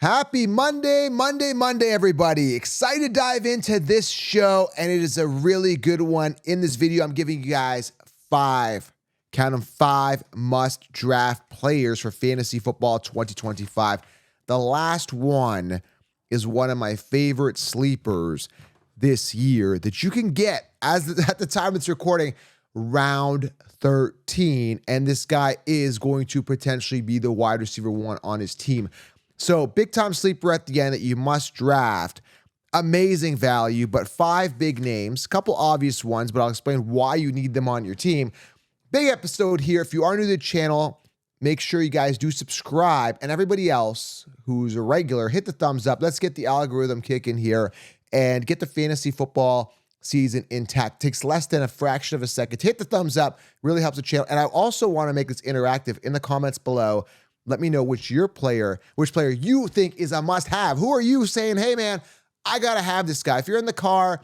Happy Monday, everybody. Excited to dive into this show, and it is a really good one. In this video, I'm giving you guys five must draft players for Fantasy Football 2025. The last one is one of my favorite sleepers this year that you can get at the time it's recording, round 13. And this guy is going to potentially be the wide receiver one on his team. So big time sleeper at the end that you must draft. Amazing value, but five big names, a couple obvious ones, but I'll explain why you need them on your team. Big episode here. If you are new to the channel, make sure you guys do subscribe, and everybody else who's a regular, hit the thumbs up. Let's get the algorithm kicking here and get the fantasy football season intact. Takes less than a fraction of a second to hit the thumbs up. Really helps the channel. And I also want to make this interactive in the comments below. Let me know which player you think is a must-have. Who are you saying, hey, man, I got to have this guy? If you're in the car,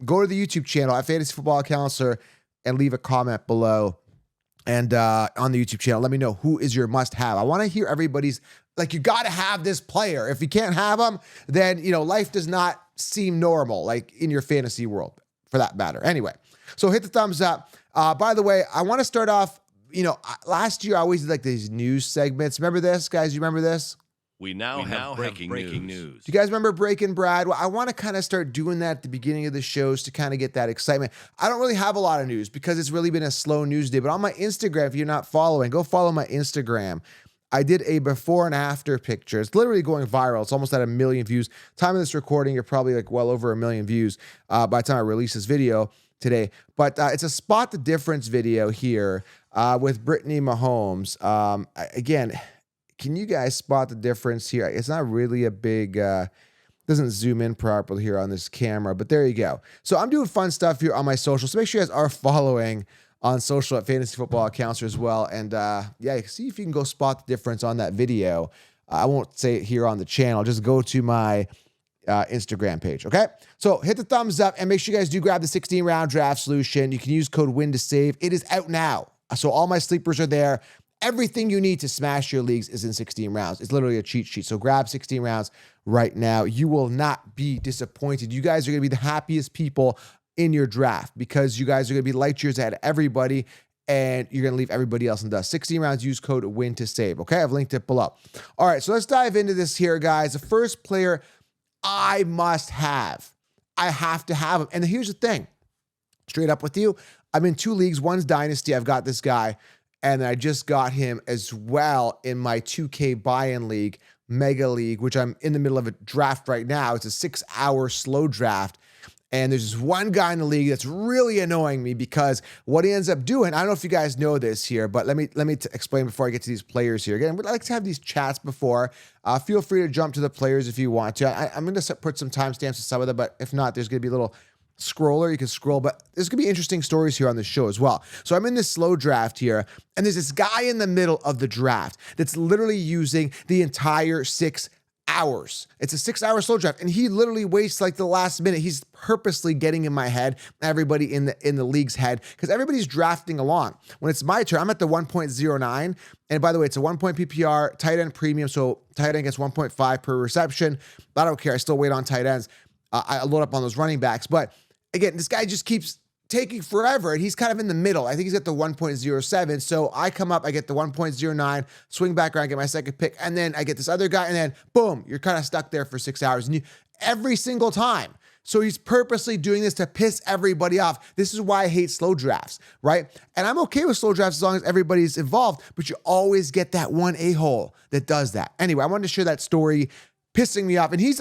go to the YouTube channel at Fantasy Football Counselor and leave a comment below. And on the YouTube channel, let me know who is your must-have. I want to hear everybody's, like, you got to have this player. If you can't have them, then, life does not seem normal, like in your fantasy world, for that matter. Anyway, so hit the thumbs up. By the way, I want to start off, last year I always did like these news segments. Remember this, guys? You remember this? We now have breaking news. Do you guys remember Breaking Brad? Well, I want to kind of start doing that at the beginning of the shows to kind of get that excitement. I don't really have a lot of news because it's really been a slow news day. But on my Instagram, if you're not following, go follow my Instagram. I did a before and after picture. It's literally going viral. It's almost at 1 million views. Time of this recording, you're probably like well over 1 million views by the time I release this video today. But it's a spot the difference video here with Brittany Mahomes. Again, can you guys spot the difference here? It's not really a big, doesn't zoom in properly here on this camera, but there you go. So I'm doing fun stuff here on my social. So make sure you guys are following on social at Fantasy Football Counselor as well. And yeah, see if you can go spot the difference on that video. I won't say it here on the channel. Just go to my Instagram page, okay? So hit the thumbs up and make sure you guys do grab the 16-round draft solution. You can use code WIN to save. It is out now. So all my sleepers are there. Everything you need to smash your leagues is in 16 rounds. It's literally a cheat sheet. So grab 16 rounds right now. You will not be disappointed. You guys are going to be the happiest people in your draft because you guys are going to be light years ahead of everybody, and you're going to leave everybody else in dust. 16 rounds, use code WIN to save. Okay, I've linked it below. All right, so let's dive into this here, guys. The first player I must have. I have to have him. And here's the thing. Straight up with you, I'm in 2 leagues. One's Dynasty. I've got this guy. And I just got him as well in my 2K buy-in league, Mega League, which I'm in the middle of a draft right now. It's a 6-hour slow draft. And there's this one guy in the league that's really annoying me because what he ends up doing, I don't know if you guys know this here, but let me explain before I get to these players here. Again, I like to have these chats before. Feel free to jump to the players if you want to. I'm going to put some timestamps to some of them, but if not, there's going to be a little scroller. You can scroll, but there's gonna be interesting stories here on the show as well. So I'm in this slow draft here, and there's this guy in the middle of the draft that's literally using the entire 6 hours. It's a 6-hour slow draft, and he literally wastes like the last minute. He's purposely getting in my head, everybody in the league's head, because everybody's drafting along. When it's my turn, I'm at the 1.09, and by the way, it's a 1-point PPR, tight end premium, so tight end gets 1.5 per reception. But I don't care. I still wait on tight ends. I load up on those running backs, but again, this guy just keeps taking forever, and he's kind of in the middle. I think he's at the 1.07. So I come up, I get the 1.09, swing back around, get my second pick, and then I get this other guy, and then boom, you're kind of stuck there for 6 hours. And every single time. So he's purposely doing this to piss everybody off. This is why I hate slow drafts, right? And I'm okay with slow drafts as long as everybody's involved, but you always get that one a-hole that does that. Anyway, I wanted to share that story pissing me off. And he's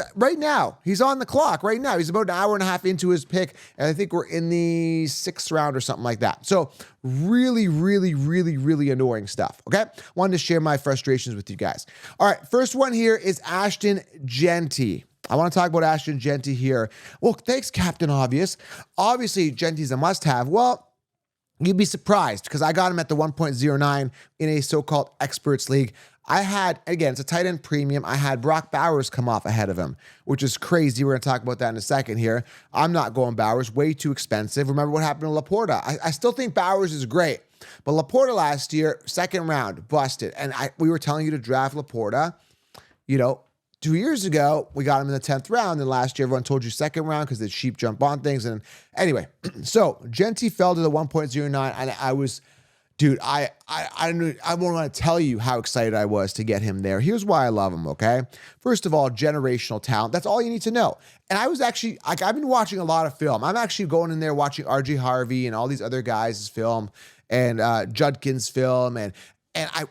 on the clock right now. He's about an hour and a half into his pick. And I think we're in the 6th round or something like that. So really, really, really, really annoying stuff. Okay. Wanted to share my frustrations with you guys. All right. First one here is Ashton Jeanty. I want to talk about Ashton Jeanty here. Well, thanks, Captain Obvious. Obviously, Jeanty's a must-have. Well, you'd be surprised because I got him at the 1.09 in a so-called experts league. I had, again, it's a tight end premium. I had Brock Bowers come off ahead of him, which is crazy. We're going to talk about that in a second here. I'm not going Bowers. Way too expensive. Remember what happened to Laporta. I still think Bowers is great. But Laporta last year, 2nd round, busted. And we were telling you to draft Laporta, 2 years ago, we got him in the 10th round. And last year, everyone told you second round because the sheep jump on things. And anyway, so Genty fell to the 1.09. And I was, dude, I won't want to tell you how excited I was to get him there. Here's why I love him, okay? First of all, generational talent. That's all you need to know. And I was actually, like, I've been watching a lot of film. I'm actually going in there watching RJ Harvey and all these other guys' film and Judkins' film. And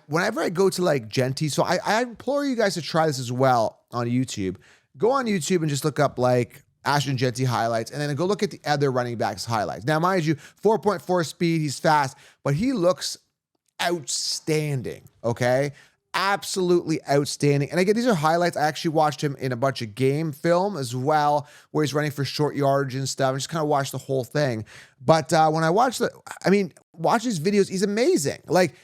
whenever I go to like Genty, so I implore you guys to try this as well on YouTube. Go on YouTube and just look up like Ashton Genty highlights, and then go look at the other running backs highlights. Now, mind you, 4.4 speed, he's fast, but he looks outstanding, okay? Absolutely outstanding. And again, these are highlights. I actually watched him in a bunch of game film as well, where he's running for short yardage and stuff. I just kind of watched the whole thing. But when I watch watch his videos, he's amazing. Like,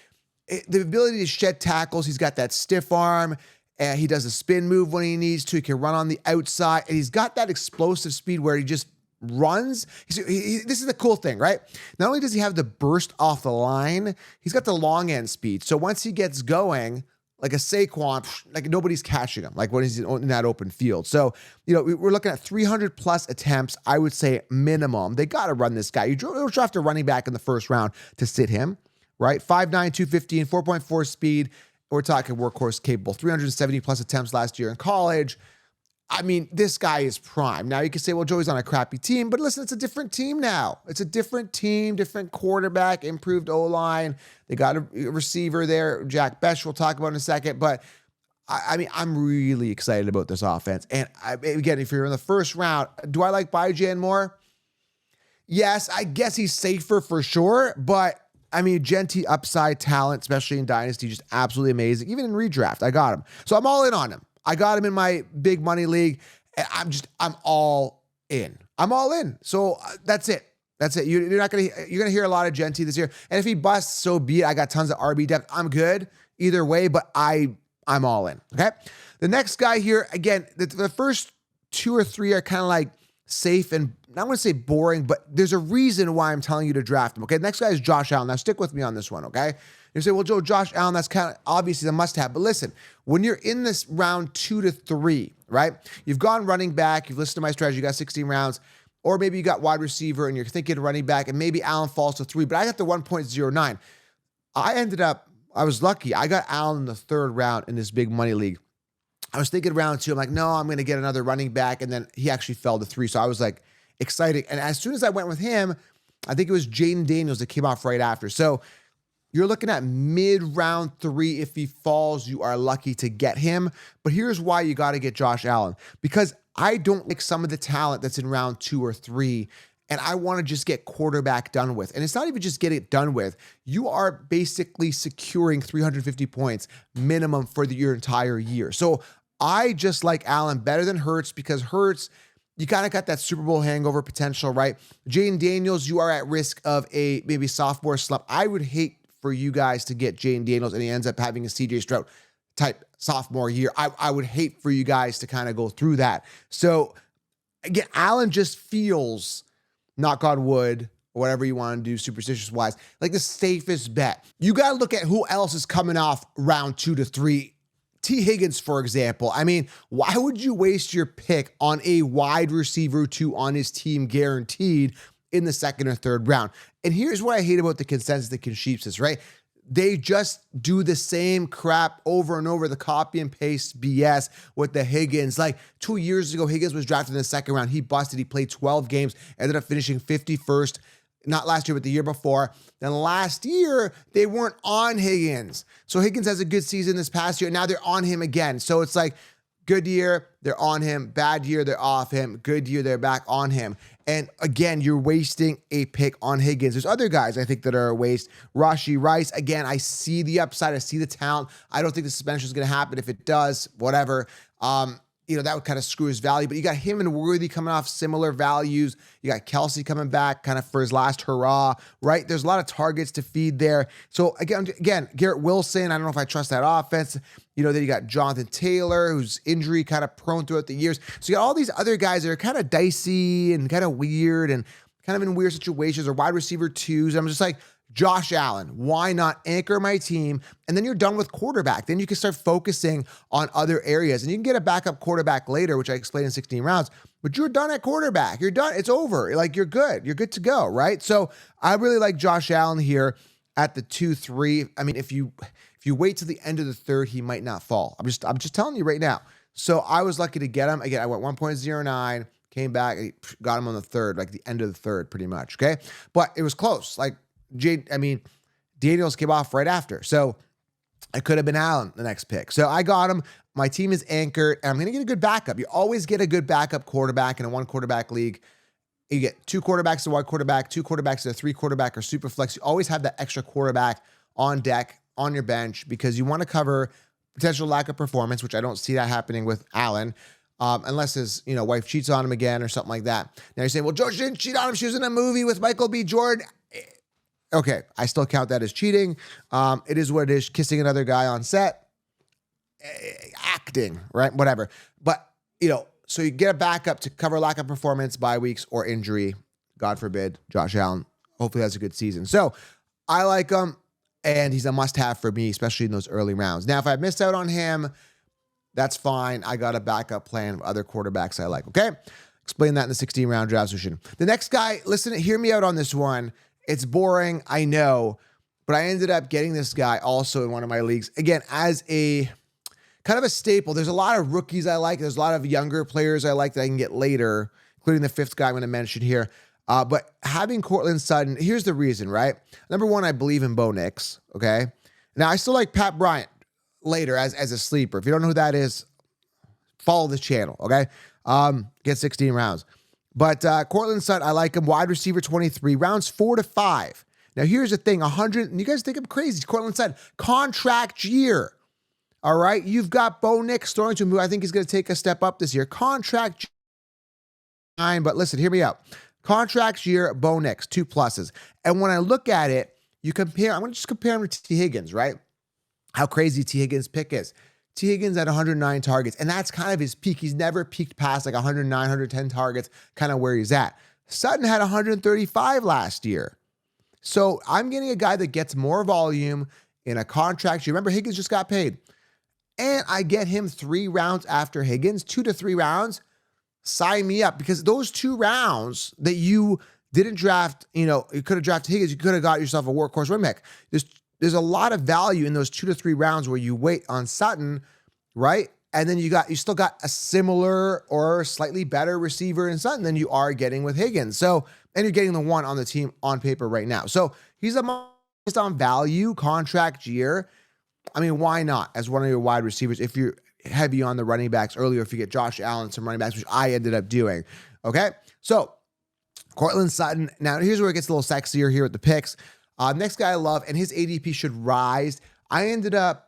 the ability to shed tackles, he's got that stiff arm, and he does a spin move when he needs to. He can run on the outside, and he's got that explosive speed where he just runs. This is the cool thing, right? Not only does he have the burst off the line, he's got the long end speed. So once he gets going, like a Saquon, like nobody's catching him, like when he's in that open field. So, we're looking at 300 plus attempts, I would say minimum. They got to run this guy. You don't draft a running back in the first round to sit him, right? 5'9", 215, 4.4 speed. We're talking workhorse capable, 370 plus attempts last year in college. I mean, this guy is prime. Now you can say, well, Joey's on a crappy team, but listen, it's a different team now. It's a different team, different quarterback, improved O-line. They got a receiver there, Jack Besh, we'll talk about in a second. But I'm really excited about this offense. And again, if you're in the first round, do I like Byjan more? Yes, I guess he's safer for sure, but Genty upside talent, especially in Dynasty, just absolutely amazing. Even in redraft, I got him. So I'm all in on him. I got him in my big money league, and I'm all in. I'm all in. So that's it. That's it. You're gonna hear a lot of Genty this year. And if he busts, so be it. I got tons of RB depth. I'm good either way, but I'm all in. Okay. The next guy here, again, the first two or three are kind of like safe and not going to say boring, but there's a reason why I'm telling you to draft him. Okay. Next guy is Josh Allen. Now stick with me on this one. Okay. You say, well, Joe, Josh Allen, that's kind of obviously the must-have. But listen, when you're in this round 2 to 3, right? You've gone running back. You've listened to my strategy. You got 16 rounds. Or maybe you got wide receiver and you're thinking running back, and maybe Allen falls to 3. But I got the 1.09. I was lucky. I got Allen in the 3rd round in this big money league. I was thinking round 2. I'm like, no, I'm going to get another running back. And then he actually fell to 3. So I was like excited. And as soon as I went with him, I think it was Jaden Daniels that came off right after. So you're looking at mid-round 3. If he falls, you are lucky to get him. But here's why you got to get Josh Allen. Because I don't like some of the talent that's in round 2 or 3. And I want to just get quarterback done with. And it's not even just get it done with. You are basically securing 350 points minimum for your entire year. So I just like Allen better than Hurts, because Hurts, you kind of got that Super Bowl hangover potential, right? Jaden Daniels, you are at risk of a maybe sophomore slump. I would hate for you guys to get Jaden Daniels and he ends up having a CJ Stroud type sophomore year. I would hate for you guys to kind of go through that. So again, Allen just feels, knock on wood, or whatever you want to do superstitious wise, like the safest bet. You got to look at who else is coming off round 2 to 3. T. Higgins, for example. I mean, why would you waste your pick on a wide receiver 2 on his team guaranteed in the 2nd or 3rd round? And here's what I hate about the consensus that Sheeps, right? They just do the same crap over and over, the copy and paste BS with the Higgins. Like 2 years ago, Higgins was drafted in the 2nd round. He busted. He played 12 games, ended up finishing 51st. Not last year, but the year before. Then last year, they weren't on Higgins. So Higgins has a good season this past year. And now they're on him again. So it's like, good year, they're on him. Bad year, they're off him. Good year, they're back on him. And again, you're wasting a pick on Higgins. There's other guys I think that are a waste. Rashee Rice, again, I see the upside. I see the talent. I don't think the suspension is going to happen. If it does, whatever. That would kind of screw his value. But you got him and Worthy coming off similar values. You got Kelsey coming back kind of for his last hurrah, right? There's a lot of targets to feed there. So again, Garrett Wilson, I don't know if I trust that offense. Then you got Jonathan Taylor, who's injury kind of prone throughout the years. So you got all these other guys that are kind of dicey and kind of weird and kind of in weird situations, or wide receiver 2s. I'm just like, Josh Allen, why not anchor my team? And then you're done with quarterback. Then you can start focusing on other areas. And you can get a backup quarterback later, which I explained in 16 rounds, but you're done at quarterback. You're done. It's over. Like, you're good. You're good to go, right? So I really like Josh Allen here at the 2-3. I mean, if you wait till the end of the third, he might not fall. I'm just telling you right now. So I was lucky to get him. Again, I went 1.09, came back, got him on the third, like the end of the third, pretty much. Okay. But it was close. Like, Daniels came off right after. So I could have been Allen the next pick. So I got him. My team is anchored, and I'm going to get a good backup. You always get a good backup quarterback in a one quarterback league. You get two quarterbacks to one quarterback, two quarterbacks to a three quarterback or super flex. You always have that extra quarterback on deck, on your bench, because you want to cover potential lack of performance, which I don't see that happening with Allen. Unless his wife cheats on him again or something like that. Now you're saying, well, George didn't cheat on him. She was in a movie with Michael B. Jordan. Okay, I still count that as cheating. It is what it is. Kissing another guy on set, acting, right? Whatever. But, so you get a backup to cover lack of performance, bye weeks, or injury. God forbid, Josh Allen. Hopefully that's a good season. So I like him, and he's a must-have for me, especially in those early rounds. Now, if I missed out on him, that's fine. I got a backup plan of other quarterbacks I like, okay? Explain that in the 16-round draft session. The next guy, listen, hear me out on this one. It's boring, I know, but I ended up getting this guy also in one of my leagues. Again, as a kind of a staple. There's a lot of rookies I like. There's a lot of younger players I like that I can get later, including the fifth guy I'm going to mention here. But having Courtland Sutton, here's the reason, right? Number one, I believe in Bo Nix, okay? Now, I still like Pat Bryant later as a sleeper. If you don't know who that is, follow this channel, okay? Get 16 rounds. But Courtland Sutton, I like him. Wide receiver 23, rounds 4 to 5. Now, here's the thing, 100, and you guys think I'm crazy. Courtland Sutton, contract year. All right? You've got Bo Nix throwing to him, who I think is going to take a step up this year. Contract year, but listen, hear me out. Contract year, Bo Nix, 2 pluses. And when I look at it, I'm going to just compare him to T. Higgins, right? How crazy T. Higgins' pick is. T. Higgins had 109 targets, and that's kind of his peak. He's never peaked past like 109, 110 targets, kind of where he's at. Sutton had 135 last year. So I'm getting a guy that gets more volume in a contract. You remember Higgins just got paid. And I get him 3 rounds after Higgins, 2 to 3 rounds. Sign me up, because those 2 rounds that you didn't draft, you could have drafted Higgins, you could have got yourself a workhorse running back. There's a lot of value in those 2 to 3 rounds where you wait on Sutton, right? And then you still got a similar or slightly better receiver in Sutton than you are getting with Higgins. So, and you're getting the one on the team on paper right now. So he's a based on value contract year. I mean, why not as one of your wide receivers if you're heavy on the running backs earlier, if you get Josh Allen, some running backs, which I ended up doing. Okay. So Courtland Sutton. Now here's where it gets a little sexier here with the picks. Next guy I love, and his ADP should rise. I ended up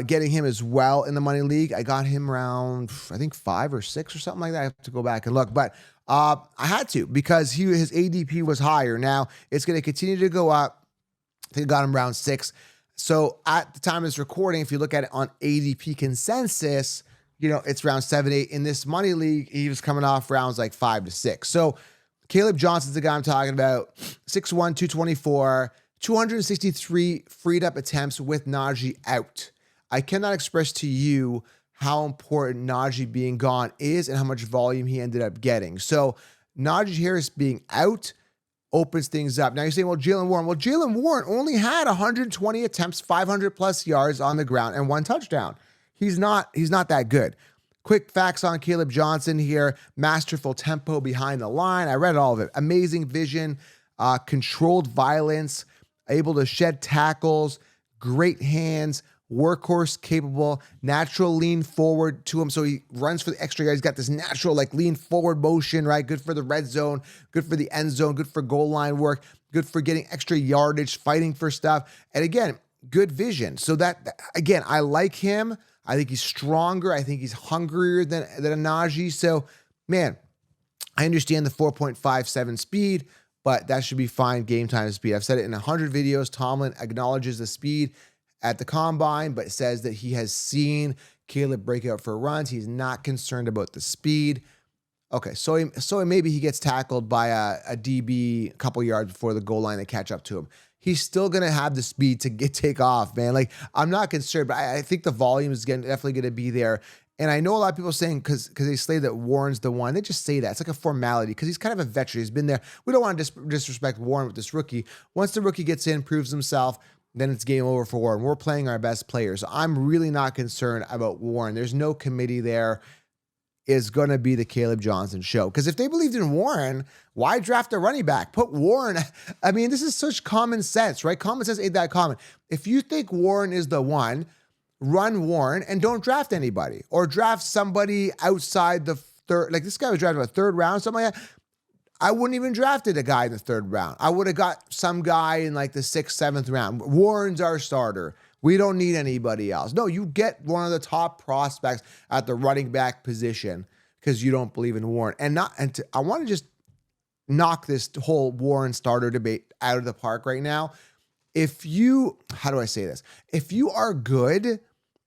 getting him as well in the money league. I got him around, I think 5 or 6 or something like that. I have to go back and look, but I had to, because his ADP was higher. Now it's going to continue to go up. I think I got him around 6. So at the time of this recording, if you look at it on ADP consensus, it's round 7, 8. In this money league, he was coming off rounds like 5 to 6. So Caleb Johnson's the guy I'm talking about. 6'1", 224, 263 freed up attempts with Najee out. I cannot express to you how important Najee being gone is and how much volume he ended up getting. So Najee Harris being out opens things up. Now you're saying, well, Jaylen Warren. Well, Jaylen Warren only had 120 attempts, 500 plus yards on the ground, and 1 touchdown. He's not that good. Quick facts on Caleb Johnson here. Masterful tempo behind the line. I read all of it. Amazing vision, controlled violence, able to shed tackles, great hands, workhorse capable, natural lean forward to him. So he runs for the extra yard. He's got this natural lean forward motion, right? Good for the red zone, good for the end zone, good for goal line work, good for getting extra yardage, fighting for stuff. And again, good vision. So that again, I like him. I think he's stronger. I think he's hungrier than a Najee. So, man, I understand the 4.57 speed, but that should be fine game time speed. I've said it in 100 videos. Tomlin acknowledges the speed at the combine, but says that he has seen Caleb break out for runs. He's not concerned about the speed. Okay, so maybe he gets tackled by a DB a couple yards before the goal line to catch up to him. He's still gonna have the speed to take off, man. Like, I'm not concerned, but I think the volume is definitely gonna be there. And I know a lot of people saying because they say that Warren's the one. They just say that. It's like a formality because he's kind of a veteran. He's been there. We don't want to disrespect Warren with this rookie. Once the rookie gets in, proves himself, then it's game over for Warren. We're playing our best players. So I'm really not concerned about Warren. There's no committee there. Is going to be the Caleb Johnson show. Because if they believed in Warren, why draft a running back? Put Warren. I mean, this is such common sense, right? Common sense ain't that common. If you think Warren is the one, run Warren and don't draft anybody. Or draft somebody outside the third. Like, this guy was drafted in the third round, something like that. I wouldn't even drafted a guy in the third round. I would have got some guy in like the 6th, 7th round. Warren's our starter. We don't need anybody else. No, you get one of the top prospects at the running back position because you don't believe in Warren. I want to just knock this whole Warren starter debate out of the park right now. How do I say this? If you are good,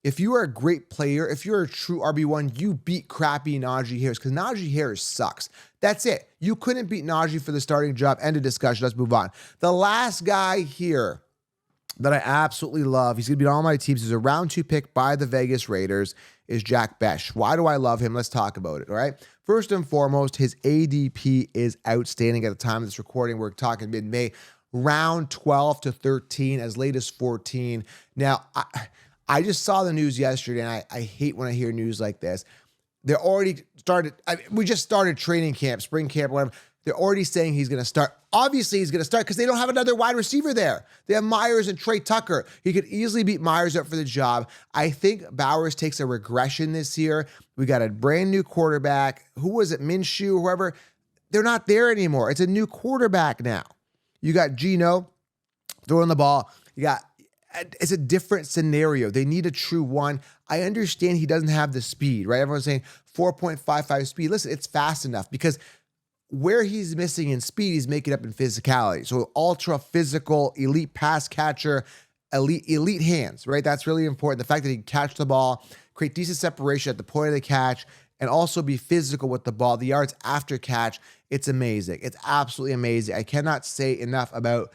if you are a great player, if you're a true RB1, you beat crappy Najee Harris because Najee Harris sucks. That's it. You couldn't beat Najee for the starting job. End of discussion. Let's move on. The last guy here that I absolutely love, he's going to be on all my teams, is a round 2 pick by the Vegas Raiders, is Jack Bech. Why do I love him? Let's talk about it, all right? First and foremost, his ADP is outstanding at the time of this recording. We're talking mid-May, round 12 to 13, as late as 14. Now, I just saw the news yesterday, and I hate when I hear news like this. They're already started, we just started training camp, spring camp, whatever. They're already saying he's going to start. Obviously, he's going to start because they don't have another wide receiver there. They have Myers and Trey Tucker. He could easily beat Myers up for the job. I think Bowers takes a regression this year. We got a brand new quarterback. Who was it? Minshew, whoever. They're not there anymore. It's a new quarterback now. You got Geno throwing the ball. It's a different scenario. They need a true one. I understand he doesn't have the speed, right? Everyone's saying 4.55 speed. Listen, it's fast enough because where he's missing in speed, he's making up in physicality. So ultra physical, elite pass catcher, elite hands, right? That's really important. The fact that he can catch the ball, create decent separation at the point of the catch, and also be physical with the ball. The yards after catch, it's amazing. It's absolutely amazing. I cannot say enough about,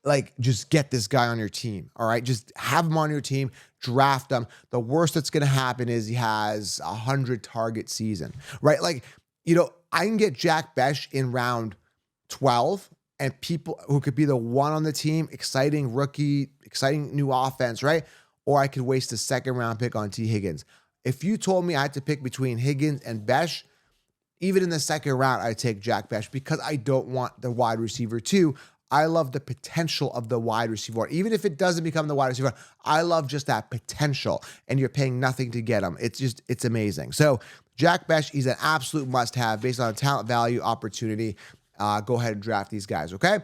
like, just get this guy on your team, all right? Just have him on your team, draft him. The worst that's going to happen is he has a 100-target season, right? Like, I can get Jack Bech in round 12 and people who could be the one on the team, exciting rookie, exciting new offense, right? Or I could waste a 2nd-round pick on T. Higgins. If you told me I had to pick between Higgins and Bech, even in the 2nd round, I'd take Jack Bech because I don't want the wide receiver 2. I love the potential of the wide receiver. Even if it doesn't become the wide receiver, I love just that potential, and you're paying nothing to get him. It's amazing. So Jack Bech, he's an absolute must-have based on a talent value opportunity. Go ahead and draft these guys, okay?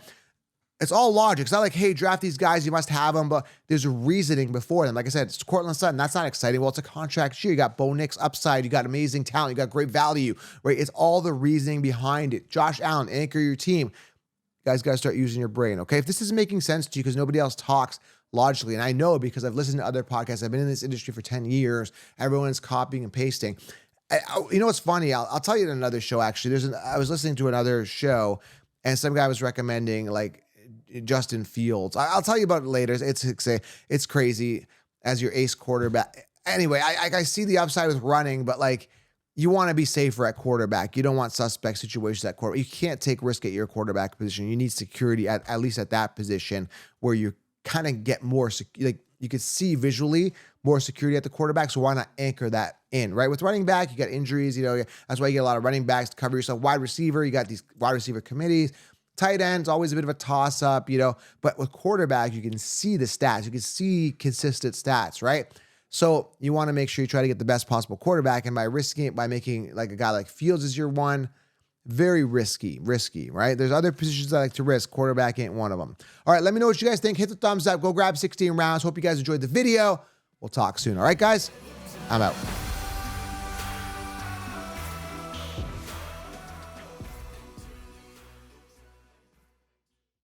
It's all logic. It's not like, hey, draft these guys, you must have them, but there's a reasoning before them. Like I said, it's Courtland Sutton. That's not exciting. Well, it's a contract year. You got Bo Nix upside. You got amazing talent. You got great value, right? It's all the reasoning behind it. Josh Allen, anchor your team. You guys got to start using your brain, okay? If this isn't making sense to you because nobody else talks logically, and I know because I've listened to other podcasts, I've been in this industry for 10 years, everyone's copying and pasting. You know what's funny? I'll tell you in another show, actually. I was listening to another show, and some guy was recommending, like, Justin Fields. I'll tell you about it later. It's crazy as your ace quarterback. Anyway, I see the upside with running, but, like, you want to be safer at quarterback. You don't want suspect situations at quarterback. You can't take risk at your quarterback position. You need security at least at that position where you kind of get more, like, you could see visually more security at the quarterback. So why not anchor that in, right? With running back, you got injuries, that's why you get a lot of running backs to cover yourself. Wide receiver, you got these wide receiver committees. Tight ends, always a bit of a toss-up, But with quarterback, you can see the stats. You can see consistent stats, right? So you want to make sure you try to get the best possible quarterback. And by risking it, by making like a guy like Fields is your one, very risky, right? There's other positions I like to risk. Quarterback ain't one of them. All right, let me know what you guys think. Hit the thumbs up. Go grab 16 rounds. Hope you guys enjoyed the video. We'll talk soon. All right, guys? I'm out.